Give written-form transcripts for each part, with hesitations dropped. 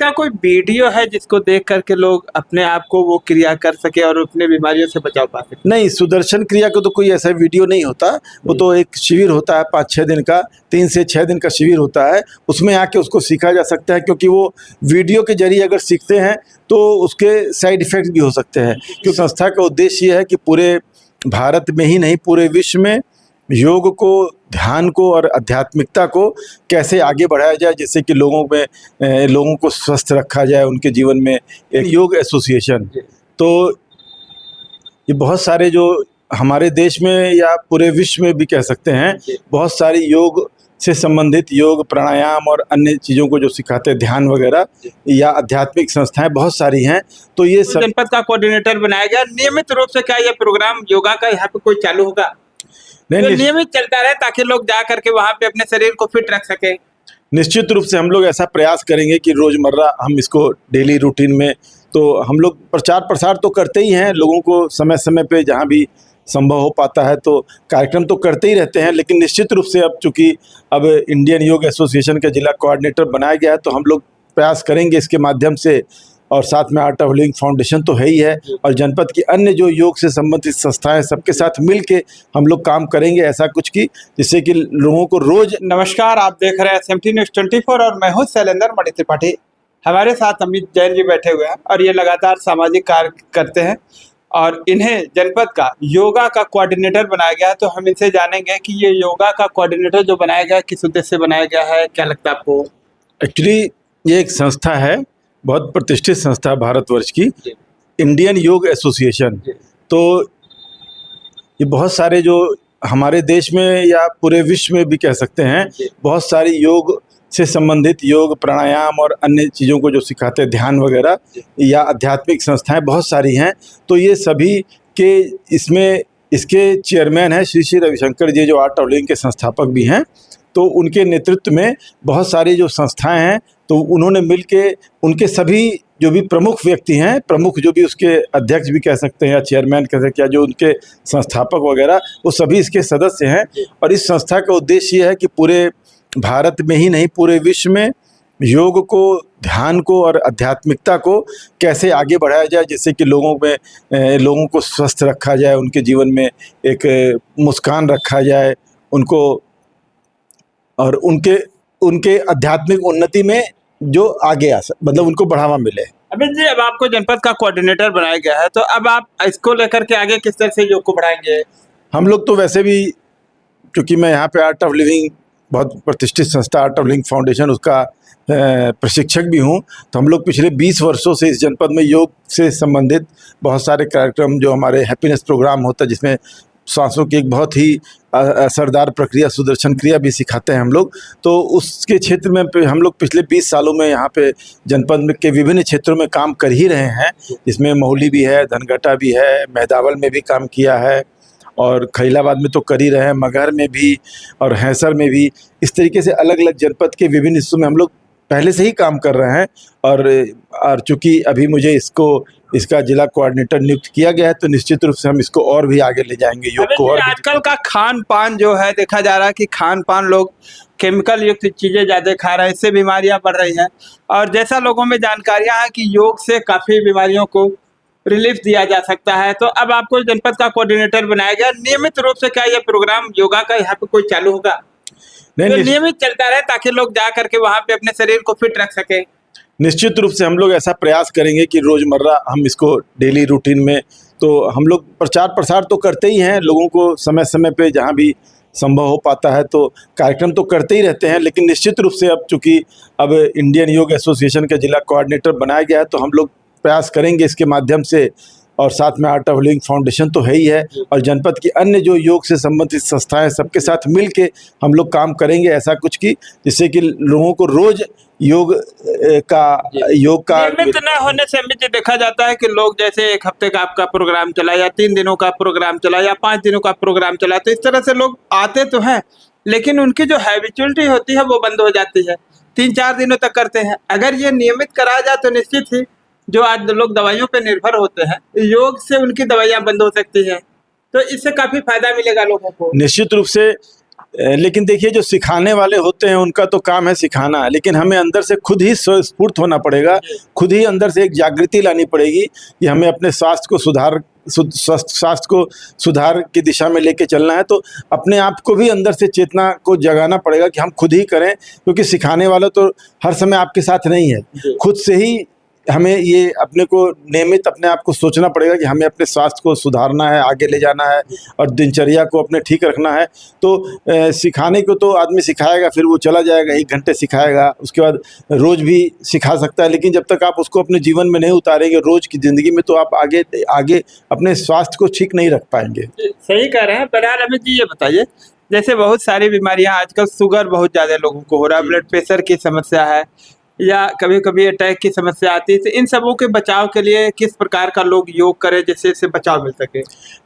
इसका कोई वीडियो है जिसको देख करके लोग अपने आप को वो क्रिया कर सके और अपने बीमारियों से बचाव पा सके? नहीं, सुदर्शन क्रिया को तो कोई ऐसा वीडियो नहीं होता। वो तो एक शिविर होता है 5-6 दिन का, 3 से 6 दिन का शिविर होता है। उसमें आके उसको सीखा जा सकता है, क्योंकि वो वीडियो के जरिए अगर सीखते हैं तो उसके साइड इफ़ेक्ट भी हो सकते हैं। क्योंकि संस्था का उद्देश्य ये है कि पूरे भारत में ही नहीं, पूरे विश्व में योग को, ध्यान को और आध्यात्मिकता को कैसे आगे बढ़ाया जाए, जिससे कि लोगों को स्वस्थ रखा जाए उनके जीवन में। एक योग एसोसिएशन, तो ये बहुत सारे जो हमारे देश में या पूरे विश्व में भी कह सकते हैं, बहुत सारी योग से संबंधित योग, प्राणायाम और अन्य चीज़ों को जो सिखाते हैं, ध्यान वगैरह या आध्यात्मिक संस्थाएं बहुत सारी हैं। तो ये सब जनपद का कोऑर्डिनेटर बनाया गया। नियमित रूप से क्या ये प्रोग्राम योगा का यहाँ पे कोई चालू होगा? नहीं, नियमित चलता रहे ताकि लोग जा करके वहाँ पे अपने शरीर को फिट रख सके। निश्चित रूप से हम लोग ऐसा प्रयास करेंगे कि रोज़मर्रा हम इसको डेली रूटीन में, तो हम लोग प्रचार प्रसार तो करते ही हैं, लोगों को समय समय पे जहाँ भी संभव हो पाता है तो कार्यक्रम तो करते ही रहते हैं। लेकिन निश्चित रूप से अब चूँकि अब इंडियन योग एसोसिएशन का जिला कोऑर्डिनेटर बनाया गया है, तो हम लोग प्रयास करेंगे इसके माध्यम से। और साथ में आर्ट ऑफ लिविंग फाउंडेशन तो है ही है, और जनपद की अन्य जो योग से संबंधित संस्थाएं, सबके साथ मिल के हम लोग काम करेंगे ऐसा कुछ की, जिससे कि लोगों को रोज। नमस्कार, आप देख रहे हैं SMT न्यूज़ 24 और मैं हूँ शैलेंद्र मणि त्रिपाठी। हमारे साथ अमित जैन जी बैठे हुए हैं और ये लगातार सामाजिक कार्य करते हैं और इन्हें जनपद का योगा का कोऑर्डिनेटर बनाया गया है। तो हम इनसे जानेंगे कि ये योगा का कोऑर्डिनेटर जो बनाया गया है किस उद्देश्य से बनाया गया है, क्या लगता है आपको? एक्चुअली ये एक संस्था है, बहुत प्रतिष्ठित संस्था है भारतवर्ष की, इंडियन योग एसोसिएशन। तो ये बहुत सारे जो हमारे देश में या पूरे विश्व में भी कह सकते हैं, बहुत सारी योग से संबंधित योग, प्राणायाम और अन्य चीज़ों को जो सिखाते हैं, ध्यान वगैरह या आध्यात्मिक संस्थाएं बहुत सारी हैं। तो ये सभी के इसके चेयरमैन हैं श्री श्री रविशंकर जी, जो आर्ट ऑफ लिविंग के संस्थापक भी हैं। तो उनके नेतृत्व में बहुत सारी जो संस्थाएं हैं, तो उन्होंने मिलके उनके सभी जो भी प्रमुख व्यक्ति हैं, प्रमुख जो भी उसके अध्यक्ष भी कह सकते हैं या चेयरमैन कह सकते हैं, या जो उनके संस्थापक वगैरह, वो सभी इसके सदस्य हैं। और इस संस्था का उद्देश्य ये है कि पूरे भारत में ही नहीं, पूरे विश्व में योग को, ध्यान को और आध्यात्मिकता को कैसे आगे बढ़ाया जाए, जिससे कि लोगों को स्वस्थ रखा जाए, उनके जीवन में एक मुस्कान रखा जाए उनको, और उनके आध्यात्मिक उन्नति में जो आगे मतलब उनको बढ़ावा मिले। अमित जी, अब आपको जनपद का कोऑर्डिनेटर बनाया गया है, तो अब आप इसको लेकर के आगे किस तरह से योग को बढ़ाएंगे? हम लोग तो वैसे भी, क्योंकि मैं यहाँ पे आर्ट ऑफ लिविंग, बहुत प्रतिष्ठित संस्था आर्ट ऑफ लिविंग फाउंडेशन, उसका प्रशिक्षक भी हूँ। तो हम लोग पिछले 20 वर्षों से इस जनपद में योग से संबंधित बहुत सारे कार्यक्रम, जो हमारे हैप्पीनेस प्रोग्राम होता है, जिसमें सांसों की एक बहुत ही असरदार प्रक्रिया, सुदर्शन क्रिया भी सिखाते हैं हम लोग। तो उसके क्षेत्र में हम लोग पिछले 20 सालों में यहाँ पे जनपद में के विभिन्न क्षेत्रों में काम कर ही रहे हैं। इसमें महुली भी है, धनघटा भी है, मेहदावल में भी काम किया है, और खैलाबाद में तो कर ही रहे हैं, मगहर में भी और हैसर में भी। इस तरीके से अलग अलग जनपद के विभिन्न हिस्सों में हम लोग पहले से ही काम कर रहे हैं। और चूँकि अभी मुझे इसका जिला कोऑर्डिनेटर नियुक्त किया गया है, तो निश्चित रूप से हम इसको और भी आगे ले जाएंगे, योग को। और आजकल का खान पान जो है, देखा जा रहा है कि खान पान लोग केमिकल युक्त चीज़ें ज़्यादा खा रहे हैं, इससे बीमारियां बढ़ रही हैं। और जैसा लोगों में जानकारियां हैं कि योग से काफ़ी बीमारियों को रिलीफ दिया जा सकता है, तो अब आपको जनपद का कोऑर्डिनेटर बनाया गया। नियमित रूप से क्या ये प्रोग्राम योगा का यहाँ पे कोई चालू होगा? नहीं, नियमित चलता रहे ताकि लोग जा करके वहाँ पे अपने शरीर को फिट रख सके। निश्चित रूप से हम लोग ऐसा प्रयास करेंगे कि रोज़मर्रा हम इसको डेली रूटीन में, तो हम लोग प्रचार प्रसार तो करते ही हैं, लोगों को समय समय पे जहाँ भी संभव हो पाता है तो कार्यक्रम तो करते ही रहते हैं। लेकिन निश्चित रूप से अब चूँकि अब इंडियन योग एसोसिएशन का जिला कोऑर्डिनेटर बनाया गया है, तो हम लोग प्रयास करेंगे इसके माध्यम से। और साथ में आर्ट ऑफ लिविंग फाउंडेशन तो है ही है, और जनपद की अन्य जो योग से संबंधित संस्थाएं, सबके साथ मिल के हम लोग काम करेंगे ऐसा कुछ की, जिससे कि लोगों को रोज योग का नियमित न होने से अमित जी देखा जाता है कि लोग जैसे 1 हफ्ते का आपका प्रोग्राम चला या 3 दिनों का प्रोग्राम चला या 5 दिनों का प्रोग्राम चला, तो इस तरह से लोग आते तो हैं, लेकिन उनकी जो हैबिचुअलिटी होती है वो बंद हो जाती है। 3-4 दिनों तक करते हैं। अगर ये नियमित कराया जाए तो निश्चित ही जो आज लोग दवाइयों पे निर्भर होते हैं, योग से उनकी दवाइयाँ बंद हो सकती हैं। तो इससे काफ़ी फायदा मिलेगा लोगों को। निश्चित रूप से लेकिन देखिए, जो सिखाने वाले होते हैं उनका तो काम है सिखाना, लेकिन हमें अंदर से खुद ही स्वस्फूर्त होना पड़ेगा, खुद ही अंदर से एक जागृति लानी पड़ेगी कि हमें अपने स्वस्थ स्वास्थ्य को सुधार की दिशा में लेके चलना है। तो अपने आप को भी अंदर से चेतना को जगाना पड़ेगा कि हम खुद ही करें, क्योंकि सिखाने वाला तो हर समय आपके साथ नहीं है। खुद से ही हमें ये अपने को नियमित अपने आप को सोचना पड़ेगा कि हमें अपने स्वास्थ्य को सुधारना है, आगे ले जाना है और दिनचर्या को अपने ठीक रखना है। तो सिखाने को तो आदमी सिखाएगा, फिर वो चला जाएगा, 1 घंटे सिखाएगा, उसके बाद रोज़ भी सिखा सकता है, लेकिन जब तक आप उसको अपने जीवन में नहीं उतारेंगे रोज़ की ज़िंदगी में, तो आप आगे आगे अपने स्वास्थ्य को ठीक नहीं रख पाएंगे। सही कह रहे हैं। बहरहाल अमित जी ये बताइए, जैसे बहुत सारी बीमारियां आजकल, शुगर बहुत ज़्यादा लोगों को हो रहा है, ब्लड प्रेशर की समस्या है, या कभी कभी अटैक की समस्या आती है, तो इन सबों के बचाव के लिए किस प्रकार का लोग योग करें जिससे इससे बचाव मिल सके?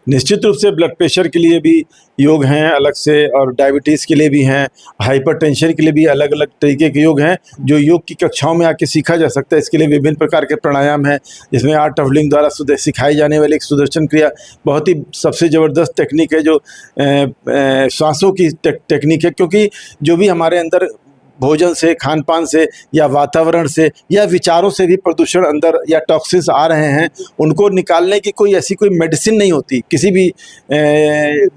निश्चित रूप से ब्लड प्रेशर के लिए भी योग हैं अलग से, और डायबिटीज़ के लिए भी हैं, हाइपरटेंशन के लिए भी अलग अलग तरीके के योग हैं जो योग की कक्षाओं में आके सीखा जा सकता है। इसके लिए विभिन्न प्रकार के प्राणायाम हैं, जिसमें आर्ट ऑफ लिविंग द्वारा सिखाई जाने वाली एक सुदर्शन क्रिया बहुत ही सबसे ज़बरदस्त टेक्निक है, जो सांसों की टेक्निक है। क्योंकि जो भी हमारे अंदर भोजन से, खान पान से, या वातावरण से, या विचारों से भी प्रदूषण अंदर या टॉक्सिन्स आ रहे हैं, उनको निकालने की कोई ऐसी कोई मेडिसिन नहीं होती। किसी भी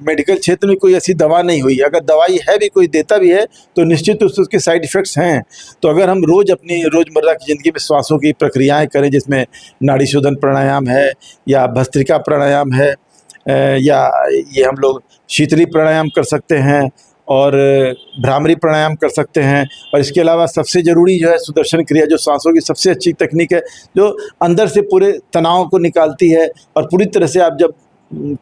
मेडिकल क्षेत्र में कोई ऐसी दवा नहीं हुई। अगर दवाई है भी, कोई देता भी है, तो निश्चित रूप से उसके साइड इफ़ेक्ट्स हैं। तो अगर हम रोज़ अपनी रोज़मर्रा की ज़िंदगी में श्वासों की प्रक्रियाएँ करें, जिसमें नाड़ी शोधन प्राणायाम है, या भस्त्रिका प्राणायाम है, या ये हम लोग शीतली प्राणायाम कर सकते हैं, और भ्रामरी प्राणायाम कर सकते हैं। और इसके अलावा सबसे ज़रूरी जो है सुदर्शन क्रिया, जो सांसों की सबसे अच्छी तकनीक है, जो अंदर से पूरे तनाव को निकालती है, और पूरी तरह से आप जब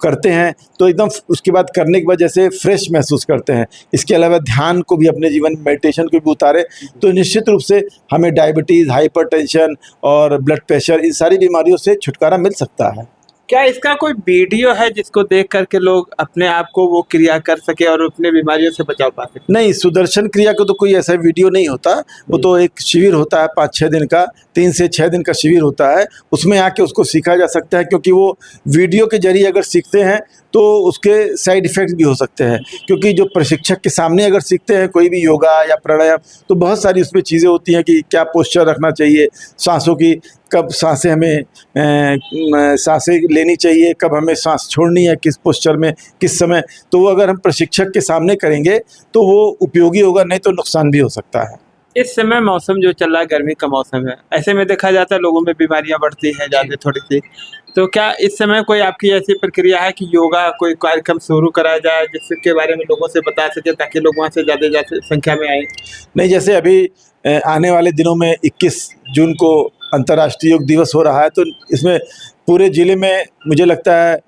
करते हैं तो एकदम उसके बाद करने के बाद जैसे फ्रेश महसूस करते हैं। इसके अलावा ध्यान को भी अपने जीवन में, मेडिटेशन को भी उतारे, तो निश्चित रूप से हमें डायबिटीज़, हाइपरटेंशन और ब्लड प्रेशर, इन सारी बीमारियों से छुटकारा मिल सकता है। क्या इसका कोई वीडियो है जिसको देख करके लोग अपने आप को वो क्रिया कर सके और अपने बीमारियों से बचाव पा सके? नहीं, सुदर्शन क्रिया को तो कोई ऐसा वीडियो नहीं होता। वो तो एक शिविर होता है 5-6 दिन का, 3 से 6 दिन का शिविर होता है, उसमें आके उसको सीखा जा सकता है। क्योंकि वो वीडियो के जरिए अगर सीखते हैं तो उसके साइड इफ़ेक्ट भी हो सकते हैं। क्योंकि जो प्रशिक्षक के सामने अगर सीखते हैं कोई भी योगा या प्राणायाम, तो बहुत सारी उसमें चीज़ें होती हैं कि क्या पोस्चर रखना चाहिए, सांसों की कब सांसें हमें सांसें लेनी चाहिए, कब हमें सांस छोड़नी है, किस पोस्चर में, किस समय। तो वो अगर हम प्रशिक्षक के सामने करेंगे तो वो उपयोगी होगा, नहीं तो नुकसान भी हो सकता है। इस समय मौसम जो चल रहा है, गर्मी का मौसम है, ऐसे में देखा जाता है लोगों में बीमारियां बढ़ती हैं ज़्यादा थोड़ी सी। तो क्या इस समय कोई आपकी ऐसी प्रक्रिया है कि योगा कोई कार्यक्रम शुरू कराया जाए जिसके बारे में लोगों से बता सके, ताकि लोग वहाँ से ज़्यादा संख्या में आए? नहीं, जैसे अभी आने वाले दिनों में 21 जून को अंतर्राष्ट्रीय योग दिवस हो रहा है, तो इसमें पूरे ज़िले में मुझे लगता है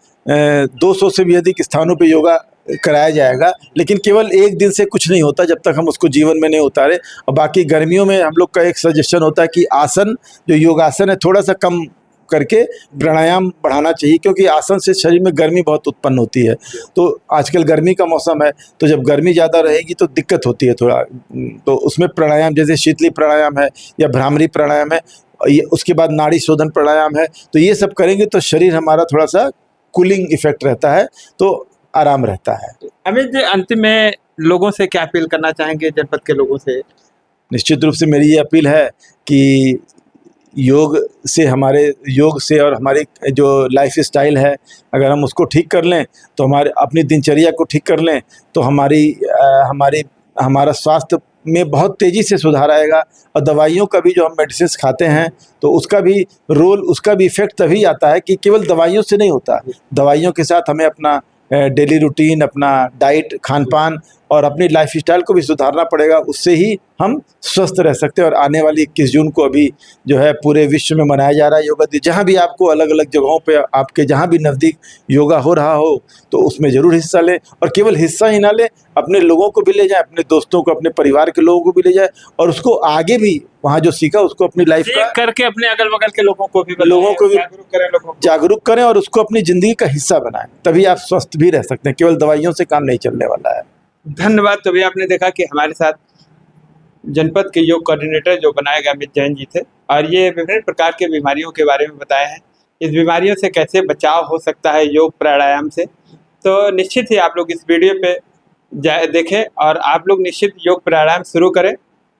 200 से भी अधिक स्थानों पे योगा कराया जाएगा। लेकिन केवल एक दिन से कुछ नहीं होता जब तक हम उसको जीवन में नहीं उतारे। और बाकी गर्मियों में हम लोग का एक सजेशन होता है कि आसन, जो योगासन है, थोड़ा सा कम करके प्राणायाम बढ़ाना चाहिए, क्योंकि आसन से शरीर में गर्मी बहुत उत्पन्न होती है। तो आजकल गर्मी का मौसम है, तो जब गर्मी ज़्यादा रहेगी तो दिक्कत होती है थोड़ा। तो उसमें प्राणायाम, जैसे शीतली प्राणायाम है या भ्रामरी प्राणायाम है, ये उसके बाद नाड़ी शोधन प्राणायाम है, तो ये सब करेंगे तो शरीर हमारा थोड़ा सा कूलिंग इफेक्ट रहता है, तो आराम रहता है। अमित जी, अंतिम में लोगों से क्या अपील करना चाहेंगे, जनपद के लोगों से? निश्चित रूप से मेरी ये अपील है कि योग से और हमारी जो लाइफ स्टाइल है, अगर हम उसको ठीक कर लें, तो हमारे अपनी दिनचर्या को ठीक कर लें, तो हमारा स्वास्थ्य में बहुत तेज़ी से सुधार आएगा। और दवाइयों का भी, जो हम मेडिसिन खाते हैं, तो उसका भी इफ़ेक्ट तभी आता है कि केवल दवाइयों से नहीं होता। दवाइयों के साथ हमें अपना डेली रूटीन, अपना डाइट, खान पान और अपनी लाइफ स्टाइल को भी सुधारना पड़ेगा। उससे ही हम स्वस्थ रह सकते हैं। और आने वाली 21 जून को अभी जो है पूरे विश्व में मनाया जा रहा है योगा दिवस। जहाँ भी आपको अलग अलग जगहों पे, आपके जहाँ भी नज़दीक योगा हो रहा हो, तो उसमें ज़रूर हिस्सा लें। और केवल हिस्सा ही ना लें, अपने लोगों को भी ले जाएं, अपने दोस्तों को, अपने परिवार के लोगों को भी ले जाएं, और उसको आगे भी वहाँ जो सीखा उसको अपनी लाइफ का करके अपने अगल बगल के लोगों को भी जागरूक करें और उसको अपनी ज़िंदगी का हिस्सा बनाएं। तभी आप स्वस्थ भी रह सकते हैं। केवल दवाइयों से काम नहीं चलने वाला है। धन्यवाद। तो अभी आपने देखा कि हमारे साथ जनपद के योग कोऑर्डिनेटर जो बनाए गए अमित जैन जी थे, और ये विभिन्न प्रकार के बीमारियों के बारे में बताए हैं। इस बीमारियों से कैसे बचाव हो सकता है योग प्राणायाम से। तो निश्चित ही आप लोग इस वीडियो पे देखें और आप लोग निश्चित योग प्राणायाम शुरू करें।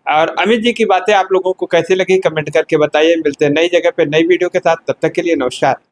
और अमित जी की बातें आप लोगों को कैसी लगी कमेंट करके बताइए। मिलते हैं नई जगह पे नई वीडियो के साथ, तब तक के लिए नमस्कार।